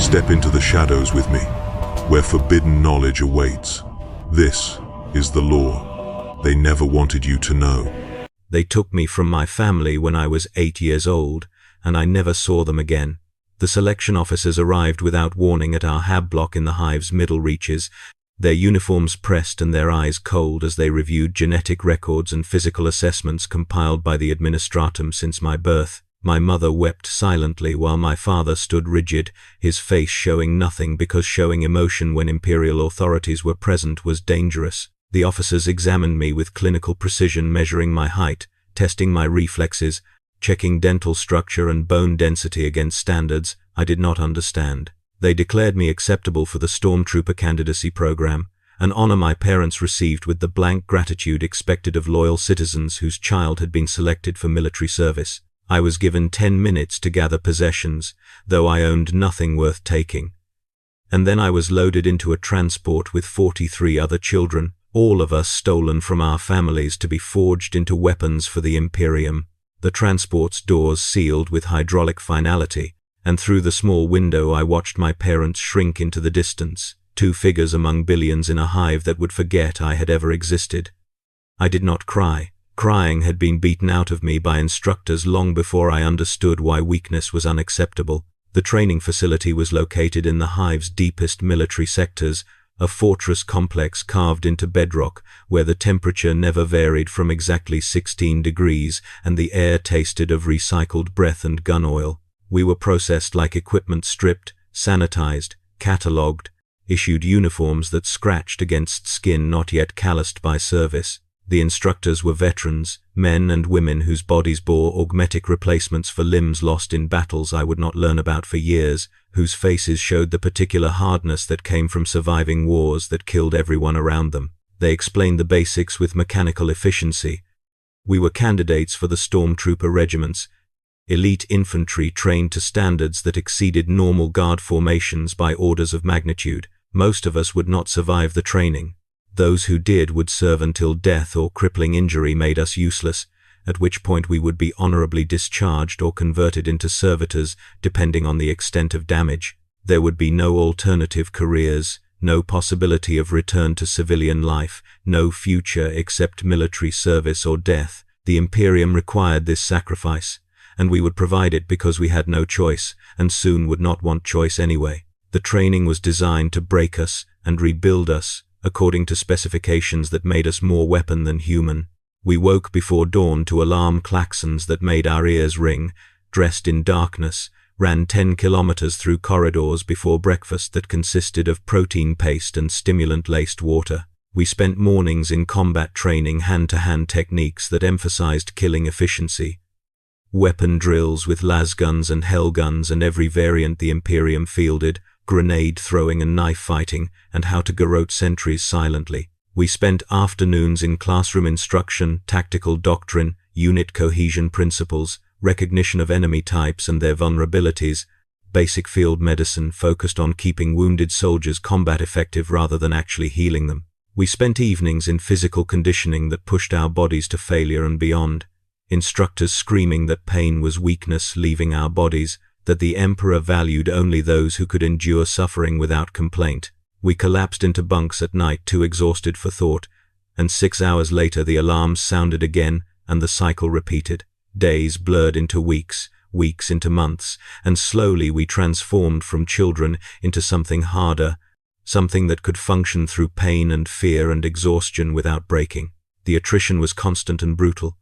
Step into the shadows with me, where forbidden knowledge awaits. This is the law they never wanted you to know. They took me from my family when I was 8 years old, and I never saw them again. The selection officers arrived without warning at our hab block in the hive's middle reaches, their uniforms pressed and their eyes cold as they reviewed genetic records and physical assessments compiled by the administratum since my birth. My mother wept silently while my father stood rigid, his face showing nothing because showing emotion when imperial authorities were present was dangerous. The officers examined me with clinical precision, measuring my height, testing my reflexes, checking dental structure and bone density against standards I did not understand. They declared me acceptable for the Stormtrooper candidacy program, an honor my parents received with the blank gratitude expected of loyal citizens whose child had been selected for military service. I was given 10 minutes to gather possessions, though I owned nothing worth taking. And then I was loaded into a transport with 43 other children, all of us stolen from our families to be forged into weapons for the Imperium. The transport's doors sealed with hydraulic finality, and through the small window I watched my parents shrink into the distance, two figures among billions in a hive that would forget I had ever existed. I did not cry. Crying had been beaten out of me by instructors long before I understood why weakness was unacceptable. The training facility was located in the hive's deepest military sectors, a fortress complex carved into bedrock where the temperature never varied from exactly 16 degrees and the air tasted of recycled breath and gun oil. We were processed like equipment, stripped, sanitized, catalogued, issued uniforms that scratched against skin not yet calloused by service. The instructors were veterans, men and women whose bodies bore augmetic replacements for limbs lost in battles I would not learn about for years, whose faces showed the particular hardness that came from surviving wars that killed everyone around them. They explained the basics with mechanical efficiency. We were candidates for the Stormtrooper regiments, elite infantry trained to standards that exceeded normal guard formations by orders of magnitude. Most of us would not survive the training. Those who did would serve until death or crippling injury made us useless, at which point we would be honorably discharged or converted into servitors, depending on the extent of damage. There would be no alternative careers, no possibility of return to civilian life, no future except military service or death. The Imperium required this sacrifice, and we would provide it because we had no choice, and soon would not want choice anyway. The training was designed to break us and rebuild us, according to specifications that made us more weapon than human. We woke before dawn to alarm klaxons that made our ears ring, dressed in darkness, ran 10 kilometers through corridors before breakfast that consisted of protein paste and stimulant-laced water. We spent mornings in combat training hand-to-hand techniques that emphasized killing efficiency. Weapon drills with lasguns and hellguns and every variant the Imperium fielded, grenade throwing and knife fighting, and how to garrote sentries silently. We spent afternoons in classroom instruction, tactical doctrine, unit cohesion principles, recognition of enemy types and their vulnerabilities, basic field medicine focused on keeping wounded soldiers combat effective rather than actually healing them. We spent evenings in physical conditioning that pushed our bodies to failure and beyond. Instructors screaming that pain was weakness leaving our bodies, that the Emperor valued only those who could endure suffering without complaint. We collapsed into bunks at night, too exhausted for thought, and 6 hours later the alarms sounded again and the cycle repeated. Days blurred into weeks, weeks into months, and slowly we transformed from children into something harder, something that could function through pain and fear and exhaustion without breaking. The attrition was constant and brutal.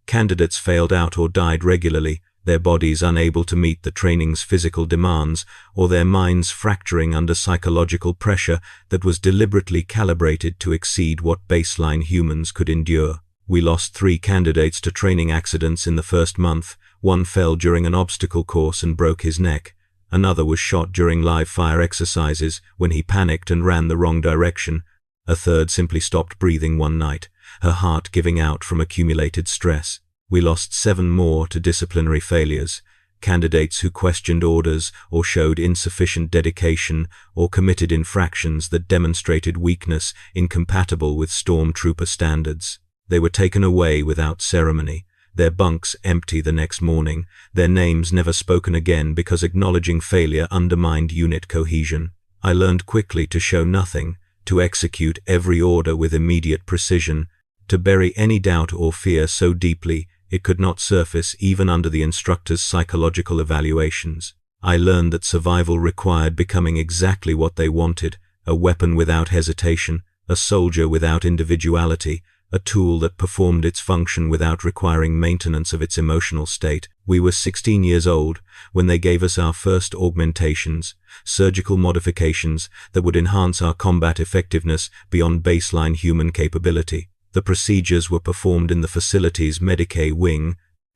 Candidates failed out or died regularly, their bodies unable to meet the training's physical demands, or their minds fracturing under psychological pressure that was deliberately calibrated to exceed what baseline humans could endure. We lost 3 candidates to training accidents in the first month. One fell during an obstacle course and broke his neck. Another was shot during live fire exercises when he panicked and ran the wrong direction. A third simply stopped breathing one night, her heart giving out from accumulated stress. We lost 7 more to disciplinary failures, candidates who questioned orders or showed insufficient dedication or committed infractions that demonstrated weakness incompatible with Stormtrooper standards. They were taken away without ceremony, their bunks empty the next morning, their names never spoken again because acknowledging failure undermined unit cohesion. I learned quickly to show nothing, to execute every order with immediate precision, to bury any doubt or fear so deeply it could not surface even under the instructor's psychological evaluations. I learned that survival required becoming exactly what they wanted, a weapon without hesitation, a soldier without individuality, a tool that performed its function without requiring maintenance of its emotional state. We were 16 years old when they gave us our first augmentations, surgical modifications that would enhance our combat effectiveness beyond baseline human capability. The procedures were performed in the facility's Medicae wing,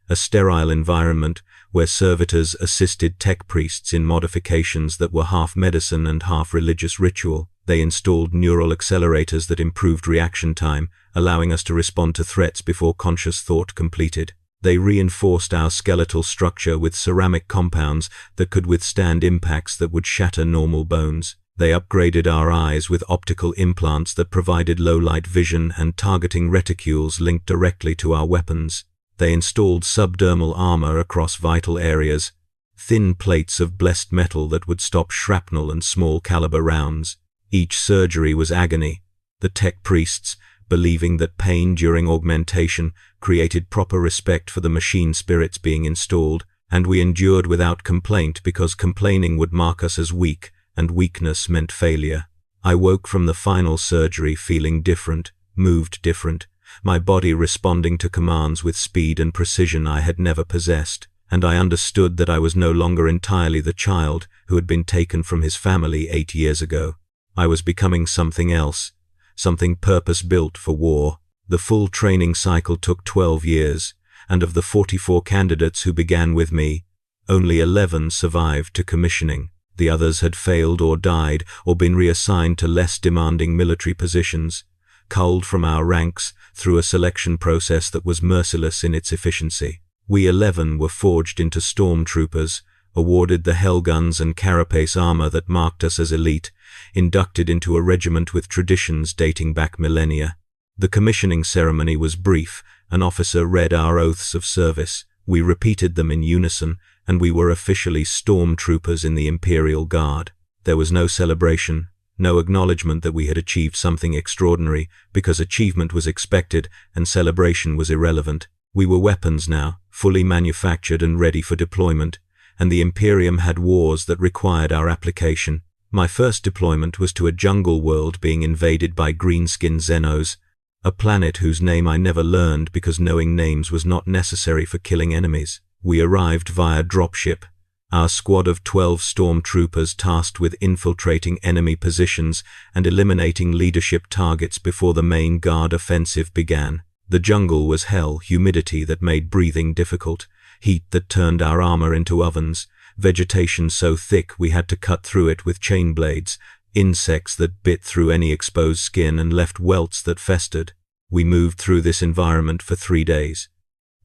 a sterile environment where servitors assisted tech priests in modifications that were half medicine and half religious ritual. They installed neural accelerators that improved reaction time, allowing us to respond to threats before conscious thought completed. They reinforced our skeletal structure with ceramic compounds that could withstand impacts that would shatter normal bones. They upgraded our eyes with optical implants that provided low-light vision and targeting reticules linked directly to our weapons. They installed subdermal armor across vital areas, thin plates of blessed metal that would stop shrapnel and small-caliber rounds. Each surgery was agony. The tech priests, believing that pain during augmentation created proper respect for the machine spirits being installed, and we endured without complaint because complaining would mark us as weak, and weakness meant failure. I woke from the final surgery feeling different, moved different, my body responding to commands with speed and precision I had never possessed, and I understood that I was no longer entirely the child who had been taken from his family 8 years ago. I was becoming something else, something purpose-built for war. The full training cycle took 12 years, and of the 44 candidates who began with me, only 11 survived to commissioning. The others had failed or died or been reassigned to less demanding military positions, culled from our ranks through a selection process that was merciless in its efficiency. We 11 were forged into stormtroopers, awarded the hellguns and carapace armor that marked us as elite, inducted into a regiment with traditions dating back millennia. The commissioning ceremony was brief. An officer read our oaths of service. We repeated them in unison, and we were officially stormtroopers in the Imperial Guard. There was no celebration, no acknowledgement that we had achieved something extraordinary, because achievement was expected and celebration was irrelevant. We were weapons now, fully manufactured and ready for deployment, and the Imperium had wars that required our application. My first deployment was to a jungle world being invaded by green-skinned Xenos, a planet whose name I never learned because knowing names was not necessary for killing enemies. We arrived via dropship, our squad of 12 stormtroopers tasked with infiltrating enemy positions and eliminating leadership targets before the main guard offensive began. The jungle was hell, humidity that made breathing difficult, heat that turned our armor into ovens, vegetation so thick we had to cut through it with chain blades, insects that bit through any exposed skin and left welts that festered. We moved through this environment for 3 days,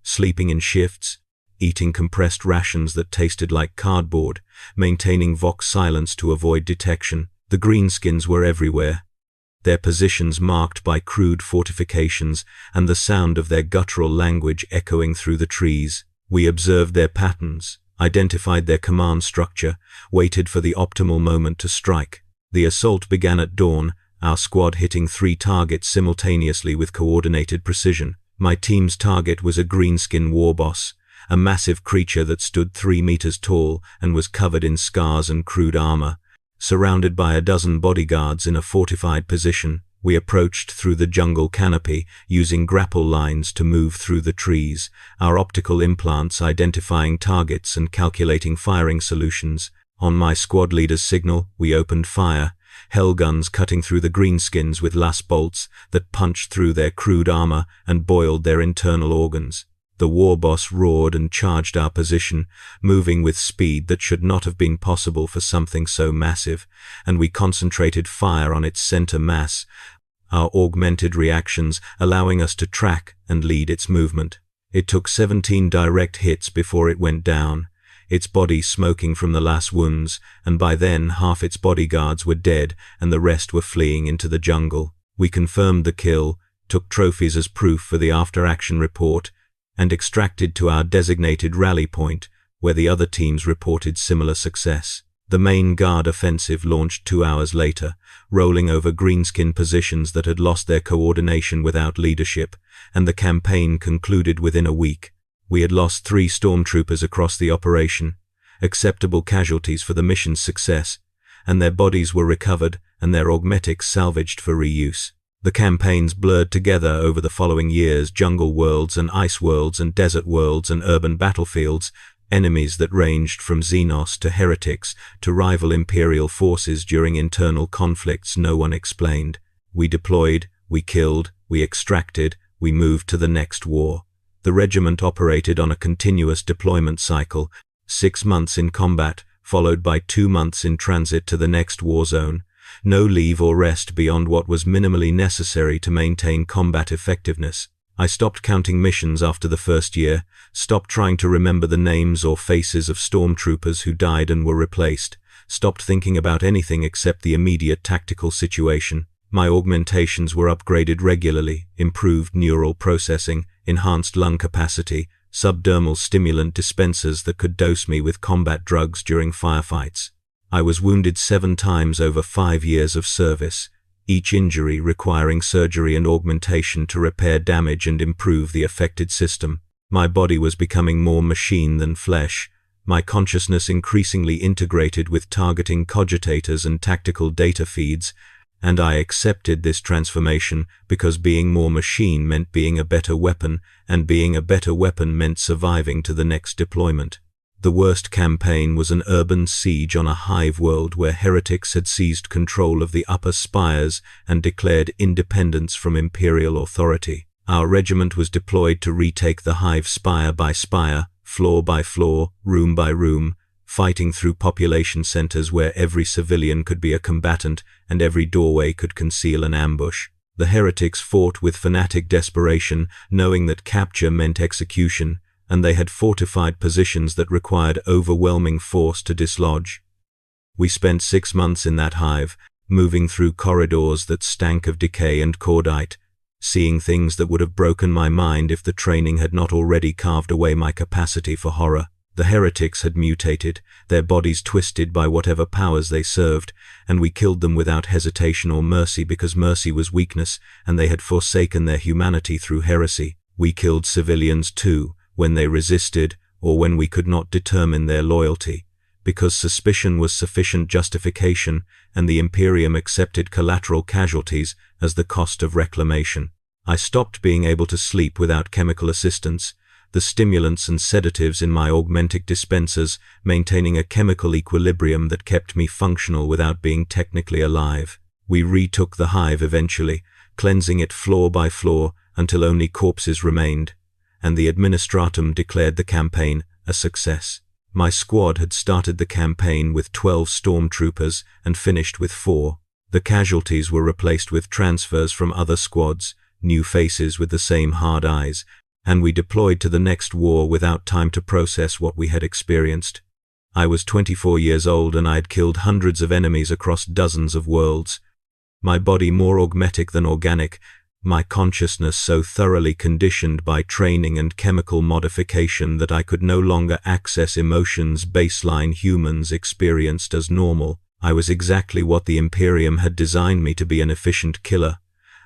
sleeping in shifts, eating compressed rations that tasted like cardboard, maintaining Vox silence to avoid detection. The greenskins were everywhere, their positions marked by crude fortifications and the sound of their guttural language echoing through the trees. We observed their patterns, identified their command structure, waited for the optimal moment to strike. The assault began at dawn, our squad hitting 3 targets simultaneously with coordinated precision. My team's target was a greenskin warboss, a massive creature that stood 3 meters tall and was covered in scars and crude armor. Surrounded by a dozen bodyguards in a fortified position, we approached through the jungle canopy, using grapple lines to move through the trees, our optical implants identifying targets and calculating firing solutions. On my squad leader's signal, we opened fire, hellguns cutting through the greenskins with las bolts that punched through their crude armor and boiled their internal organs. The warboss roared and charged our position, moving with speed that should not have been possible for something so massive, and we concentrated fire on its center mass, our augmented reactions allowing us to track and lead its movement. It took 17 direct hits before it went down, its body smoking from the last wounds, and by then half its bodyguards were dead and the rest were fleeing into the jungle. We confirmed the kill, took trophies as proof for the after-action report, and extracted to our designated rally point, where the other teams reported similar success. The main guard offensive launched 2 hours later, rolling over greenskin positions that had lost their coordination without leadership, and the campaign concluded within a week. We had lost 3 stormtroopers across the operation, acceptable casualties for the mission's success, and their bodies were recovered and their augmetics salvaged for reuse. The campaigns blurred together over the following years: jungle worlds and ice worlds and desert worlds and urban battlefields, enemies that ranged from Xenos to heretics to rival Imperial forces during internal conflicts no one explained. We deployed, we killed, we extracted, we moved to the next war. The regiment operated on a continuous deployment cycle, 6 months in combat, followed by 2 months in transit to the next war zone. No leave or rest beyond what was minimally necessary to maintain combat effectiveness. I stopped counting missions after the first year, stopped trying to remember the names or faces of stormtroopers who died and were replaced, stopped thinking about anything except the immediate tactical situation. My augmentations were upgraded regularly: improved neural processing, enhanced lung capacity, subdermal stimulant dispensers that could dose me with combat drugs during firefights. I was wounded 7 times over 5 years of service, each injury requiring surgery and augmentation to repair damage and improve the affected system. My body was becoming more machine than flesh, my consciousness increasingly integrated with targeting cogitators and tactical data feeds, and I accepted this transformation because being more machine meant being a better weapon, and being a better weapon meant surviving to the next deployment. The worst campaign was an urban siege on a hive world where heretics had seized control of the upper spires and declared independence from Imperial authority. Our regiment was deployed to retake the hive spire by spire, floor by floor, room by room, fighting through population centers where every civilian could be a combatant and every doorway could conceal an ambush. The heretics fought with fanatic desperation, knowing that capture meant execution, and they had fortified positions that required overwhelming force to dislodge. We spent 6 months in that hive, moving through corridors that stank of decay and cordite, seeing things that would have broken my mind if the training had not already carved away my capacity for horror. The heretics had mutated, their bodies twisted by whatever powers they served, and we killed them without hesitation or mercy because mercy was weakness, and they had forsaken their humanity through heresy. We killed civilians too, when they resisted or when we could not determine their loyalty, because suspicion was sufficient justification and the Imperium accepted collateral casualties as the cost of reclamation. I stopped being able to sleep without chemical assistance, the stimulants and sedatives in my augmentic dispensers maintaining a chemical equilibrium that kept me functional without being technically alive. We retook the hive eventually, cleansing it floor by floor until only corpses remained, and the administratum declared the campaign a success. My squad had started the campaign with 12 stormtroopers and finished with 4. The casualties were replaced with transfers from other squads, new faces with the same hard eyes, and we deployed to the next war without time to process what we had experienced. I was 24 years old and I had killed hundreds of enemies across dozens of worlds. My body more augmetic than organic, my consciousness so thoroughly conditioned by training and chemical modification that I could no longer access emotions baseline humans experienced as normal. I was exactly what the Imperium had designed me to be: an efficient killer,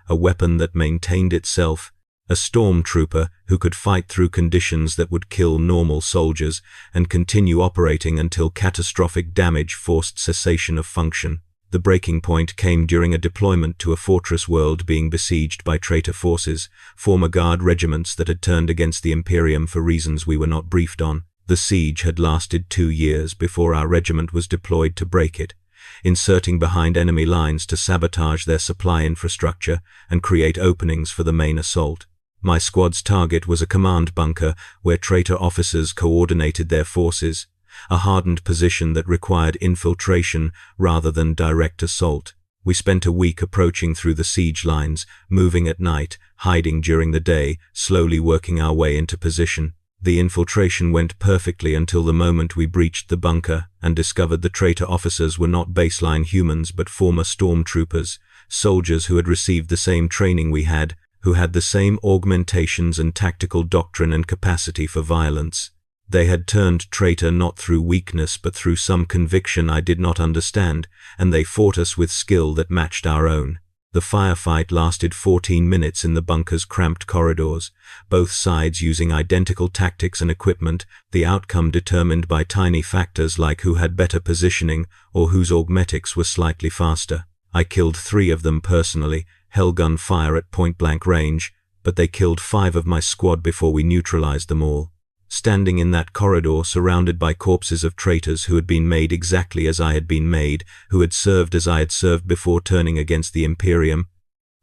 a weapon that maintained itself, a stormtrooper who could fight through conditions that would kill normal soldiers and continue operating until catastrophic damage forced cessation of function. The breaking point came during a deployment to a fortress world being besieged by traitor forces, former guard regiments that had turned against the Imperium for reasons we were not briefed on. The siege had lasted 2 years before our regiment was deployed to break it, inserting behind enemy lines to sabotage their supply infrastructure and create openings for the main assault. My squad's target was a command bunker where traitor officers coordinated their forces, a hardened position that required infiltration rather than direct assault. We spent a week approaching through the siege lines, moving at night, hiding during the day, slowly working our way into position. The infiltration went perfectly until the moment we breached the bunker and discovered the traitor officers were not baseline humans but former stormtroopers, soldiers who had received the same training we had who had the same augmentations and tactical doctrine and capacity for violence. They had turned traitor not through weakness but through some conviction I did not understand, and they fought us with skill that matched our own. The firefight lasted 14 minutes in the bunker's cramped corridors, both sides using identical tactics and equipment, the outcome determined by tiny factors like who had better positioning or whose augmetics were slightly faster. I killed 3 of them personally, hellgun fire at point-blank range, but they killed 5 of my squad before we neutralized them all. Standing in that corridor, surrounded by corpses of traitors who had been made exactly as I had been made, who had served as I had served before turning against the Imperium,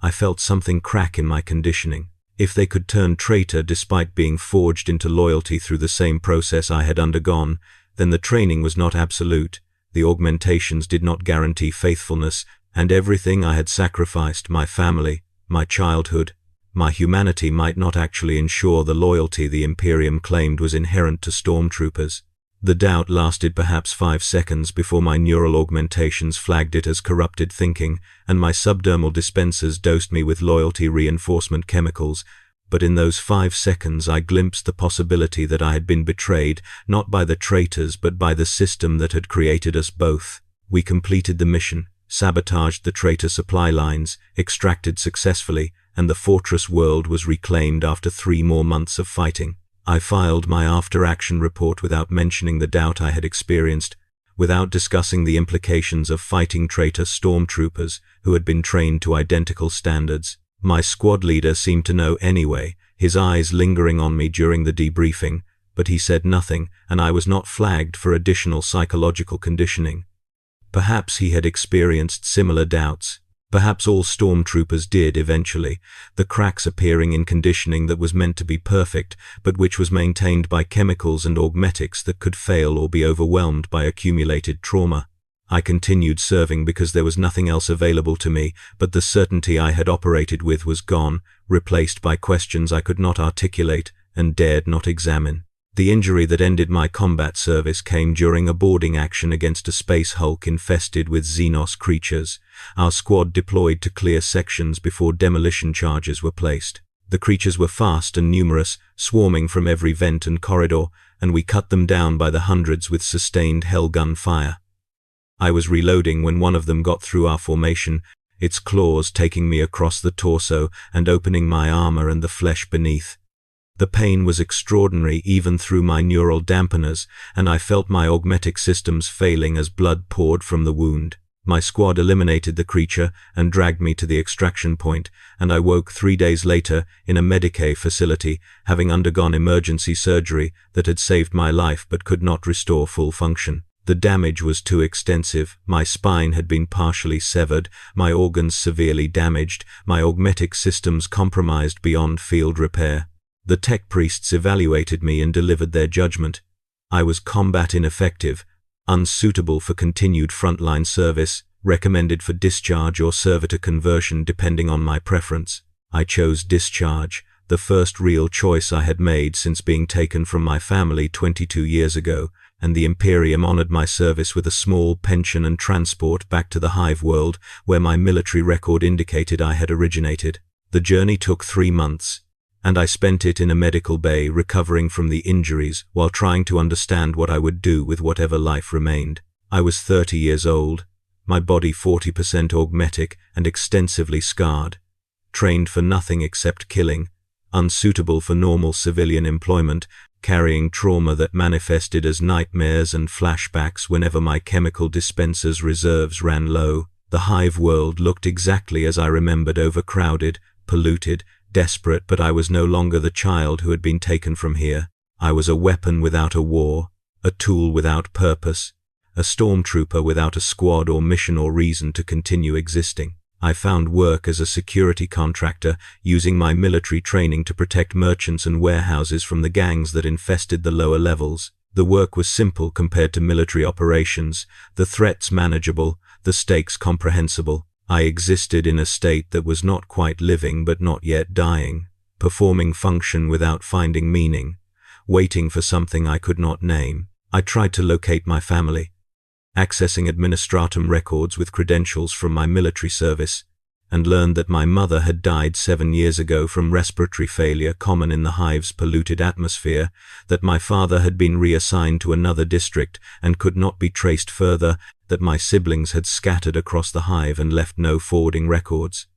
I felt something crack in my conditioning. If they could turn traitor despite being forged into loyalty through the same process I had undergone, then the training was not absolute, the augmentations did not guarantee faithfulness, and everything I had sacrificed, my family, my childhood, my humanity, might not actually ensure the loyalty the Imperium claimed was inherent to stormtroopers. The doubt lasted perhaps 5 seconds before my neural augmentations flagged it as corrupted thinking, and my subdermal dispensers dosed me with loyalty reinforcement chemicals, but in those 5 seconds I glimpsed the possibility that I had been betrayed, not by the traitors but by the system that had created us both. We completed the mission, sabotaged the traitor supply lines, extracted successfully, and the fortress world was reclaimed after 3 more months of fighting. I filed my after-action report without mentioning the doubt I had experienced, without discussing the implications of fighting traitor stormtroopers who had been trained to identical standards. My squad leader seemed to know anyway, his eyes lingering on me during the debriefing, but he said nothing, and I was not flagged for additional psychological conditioning. Perhaps he had experienced similar doubts. Perhaps all stormtroopers did eventually, the cracks appearing in conditioning that was meant to be perfect, but which was maintained by chemicals and augmetics that could fail or be overwhelmed by accumulated trauma. I continued serving because there was nothing else available to me, but the certainty I had operated with was gone, replaced by questions I could not articulate and dared not examine. The injury that ended my combat service came during a boarding action against a space hulk infested with Xenos creatures. Our squad deployed to clear sections before demolition charges were placed. The creatures were fast and numerous, swarming from every vent and corridor, and we cut them down by the hundreds with sustained hellgun fire. I was reloading when one of them got through our formation, its claws taking me across the torso and opening my armor and the flesh beneath. The pain was extraordinary even through my neural dampeners, and I felt my augmetic systems failing as blood poured from the wound. My squad eliminated the creature and dragged me to the extraction point, and I woke 3 days later in a Medicae facility, having undergone emergency surgery that had saved my life but could not restore full function. The damage was too extensive. My spine had been partially severed, my organs severely damaged, my augmetic systems compromised beyond field repair. The tech priests evaluated me and delivered their judgment. I was combat ineffective, unsuitable for continued frontline service, recommended for discharge or servitor conversion depending on my preference. I chose discharge, the first real choice I had made since being taken from my family 22 years ago, and the Imperium honored my service with a small pension and transport back to the hive world where my military record indicated I had originated. The journey took 3 months, and I spent it in a medical bay recovering from the injuries while trying to understand what I would do with whatever life remained. I was 30 years old, my body 40% augmetic and extensively scarred, trained for nothing except killing, unsuitable for normal civilian employment, carrying trauma that manifested as nightmares and flashbacks whenever my chemical dispenser's reserves ran low. The hive world looked exactly as I remembered, overcrowded, polluted, desperate, but I was no longer the child who had been taken from here. I was a weapon without a war, a tool without purpose, a stormtrooper without a squad or mission or reason to continue existing. I found work as a security contractor, using my military training to protect merchants and warehouses from the gangs that infested the lower levels. The work was simple compared to military operations, the threats manageable, the stakes comprehensible. I existed in a state that was not quite living but not yet dying, performing function without finding meaning, waiting for something I could not name. I tried to locate my family, accessing administratum records with credentials from my military service, and learned that my mother had died 7 years ago from respiratory failure common in the hive's polluted atmosphere, that my father had been reassigned to another district and could not be traced further, that my siblings had scattered across the hive and left no forwarding records.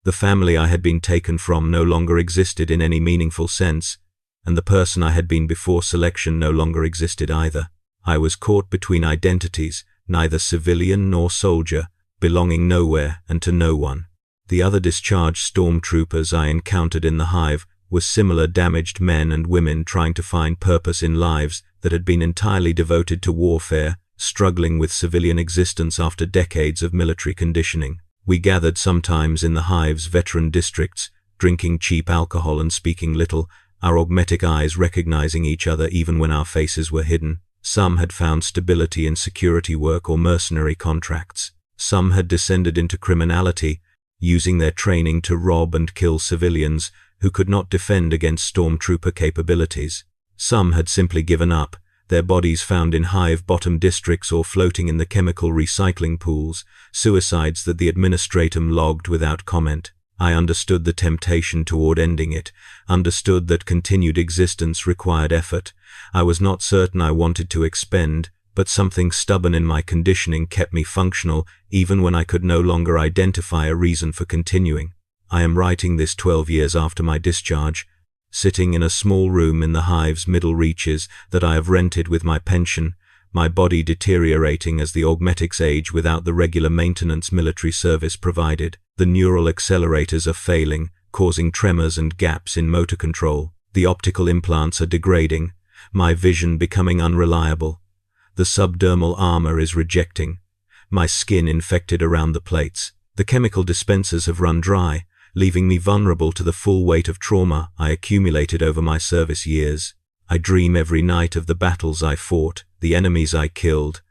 The family I had been taken from no longer existed in any meaningful sense, and the person I had been before selection no longer existed either. I was caught between identities, neither civilian nor soldier, belonging nowhere and to no one. The other discharged stormtroopers I encountered in the hive were similar damaged men and women trying to find purpose in lives that had been entirely devoted to warfare, struggling with civilian existence after decades of military conditioning. We gathered sometimes in the hive's veteran districts, drinking cheap alcohol and speaking little, our augmetic eyes recognizing each other even when our faces were hidden. Some had found stability in security work or mercenary contracts. Some had descended into criminality, using their training to rob and kill civilians who could not defend against stormtrooper capabilities. Some had simply given up, their bodies found in hive-bottom districts or floating in the chemical recycling pools, suicides that the administratum logged without comment. I understood the temptation toward ending it, understood that continued existence required effort. I was not certain I wanted to expend, but something stubborn in my conditioning kept me functional even when I could no longer identify a reason for continuing. I am writing this 12 years after my discharge, sitting in a small room in the hive's middle reaches that I have rented with my pension, my body deteriorating as the augmetics age without the regular maintenance military service provided. The neural accelerators are failing, causing tremors and gaps in motor control. The optical implants are degrading, my vision becoming unreliable. The subdermal armor is rejecting, my skin infected around the plates. The chemical dispensers have run dry, leaving me vulnerable to the full weight of trauma I accumulated over my service years. I dream every night of the battles I fought, the enemies I killed,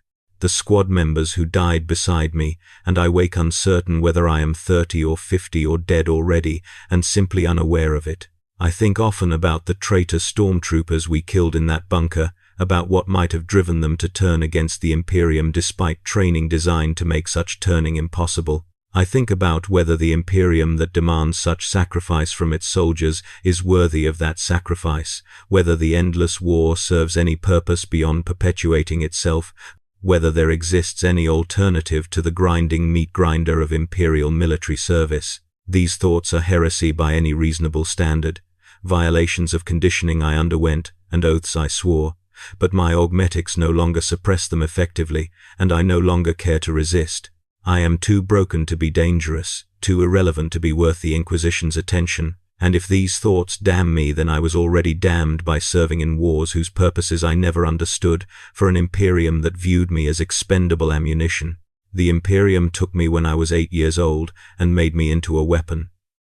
the squad members who died beside me, and I wake uncertain whether I am 30 or 50 or dead already, and simply unaware of it. I think often about the traitor stormtroopers we killed in that bunker, about what might have driven them to turn against the Imperium despite training designed to make such turning impossible. I think about whether the Imperium that demands such sacrifice from its soldiers is worthy of that sacrifice, whether the endless war serves any purpose beyond perpetuating itself, whether there exists any alternative to the grinding meat grinder of Imperial military service. These thoughts are heresy by any reasonable standard, violations of conditioning I underwent, and oaths I swore, but my augmetics no longer suppress them effectively, and I no longer care to resist. I am too broken to be dangerous, too irrelevant to be worth the Inquisition's attention, and if these thoughts damn me, then I was already damned by serving in wars whose purposes I never understood, for an Imperium that viewed me as expendable ammunition. The Imperium took me when I was 8 years old and made me into a weapon.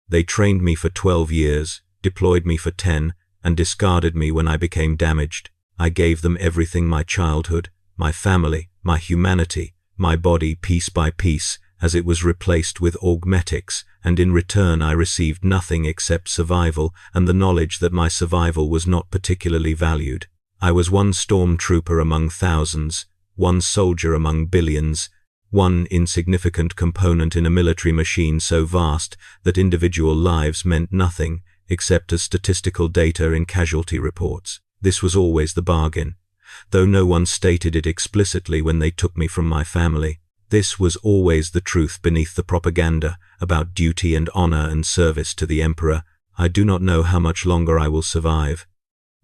They trained me for 12 years, deployed me for 10, and discarded me when I became damaged. I gave them everything: my childhood, my family, my humanity, my body piece by piece, as it was replaced with augmetics, and in return I received nothing except survival and the knowledge that my survival was not particularly valued. I was one stormtrooper among thousands, one soldier among billions, one insignificant component in a military machine so vast that individual lives meant nothing except as statistical data in casualty reports. This was always the bargain, though no one stated it explicitly when they took me from my family. This was always the truth beneath the propaganda about duty and honor and service to the Emperor. I do not know how much longer I will survive.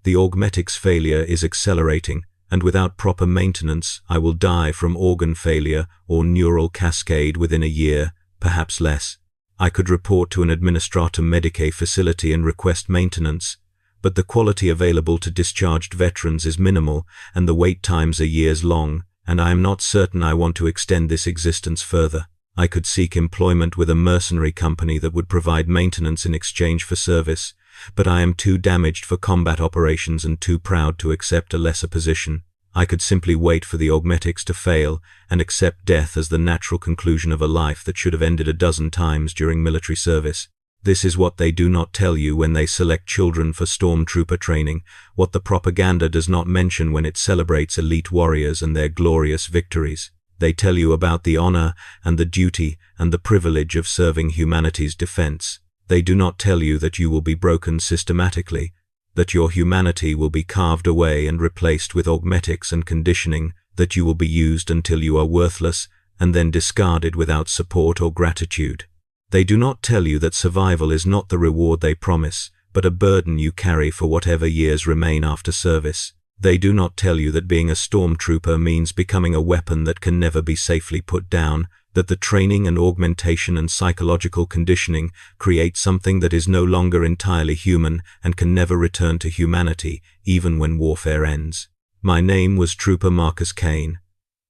The augmetics failure is accelerating, and without proper maintenance, I will die from organ failure or neural cascade within a year, perhaps less. I could report to an administratum medicae facility and request maintenance, but the quality available to discharged veterans is minimal, and the wait times are years long, and I am not certain I want to extend this existence further. I could seek employment with a mercenary company that would provide maintenance in exchange for service, but I am too damaged for combat operations and too proud to accept a lesser position. I could simply wait for the augmetics to fail and accept death as the natural conclusion of a life that should have ended a dozen times during military service. This is what they do not tell you when they select children for stormtrooper training, what the propaganda does not mention when it celebrates elite warriors and their glorious victories. They tell you about the honor and the duty and the privilege of serving humanity's defense. They do not tell you that you will be broken systematically, that your humanity will be carved away and replaced with augmetics and conditioning, that you will be used until you are worthless and then discarded without support or gratitude. They do not tell you that survival is not the reward they promise, but a burden you carry for whatever years remain after service. They do not tell you that being a stormtrooper means becoming a weapon that can never be safely put down, that the training and augmentation and psychological conditioning create something that is no longer entirely human and can never return to humanity, even when warfare ends. My name was Trooper Marcus Kane,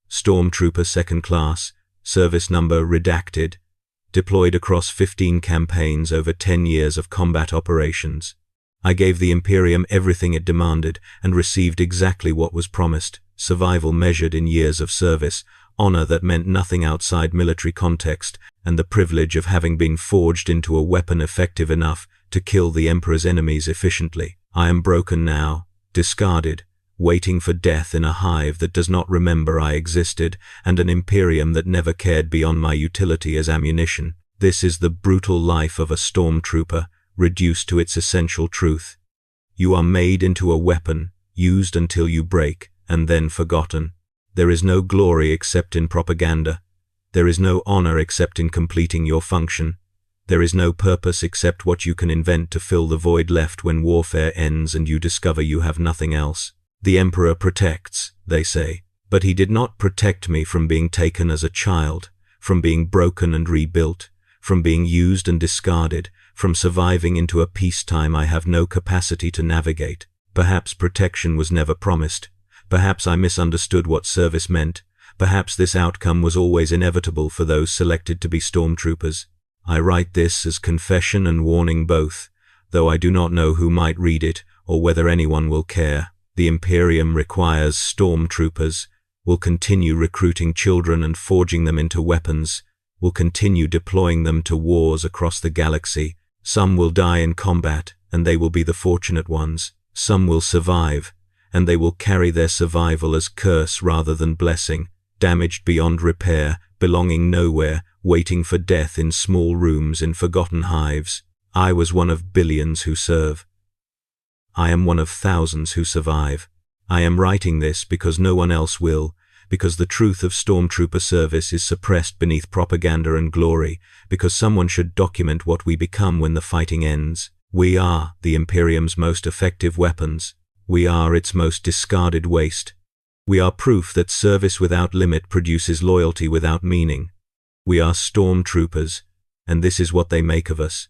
Stormtrooper 2nd Class, service number redacted, deployed across 15 campaigns over 10 years of combat operations. I gave the Imperium everything it demanded and received exactly what was promised: survival measured in years of service, honor that meant nothing outside military context, and the privilege of having been forged into a weapon effective enough to kill the Emperor's enemies efficiently. I am broken now, discarded, waiting for death in a hive that does not remember I existed, and an Imperium that never cared beyond my utility as ammunition. This is the brutal life of a stormtrooper, reduced to its essential truth. You are made into a weapon, used until you break, and then forgotten. There is no glory except in propaganda. There is no honor except in completing your function. There is no purpose except what you can invent to fill the void left when warfare ends and you discover you have nothing else. The Emperor protects, they say, but he did not protect me from being taken as a child, from being broken and rebuilt, from being used and discarded, from surviving into a peacetime I have no capacity to navigate. Perhaps protection was never promised. Perhaps I misunderstood what service meant. Perhaps this outcome was always inevitable for those selected to be stormtroopers. I write this as confession and warning both, though I do not know who might read it or whether anyone will care. The Imperium requires stormtroopers, will continue recruiting children and forging them into weapons, will continue deploying them to wars across the galaxy. Some will die in combat, and they will be the fortunate ones. Some will survive, and they will carry their survival as curse rather than blessing, damaged beyond repair, belonging nowhere, waiting for death in small rooms in forgotten hives. I was one of billions who serve. I am one of thousands who survive. I am writing this because no one else will, because the truth of stormtrooper service is suppressed beneath propaganda and glory, because someone should document what we become when the fighting ends. We are the Imperium's most effective weapons. We are its most discarded waste. We are proof that service without limit produces loyalty without meaning. We are stormtroopers, and this is what they make of us.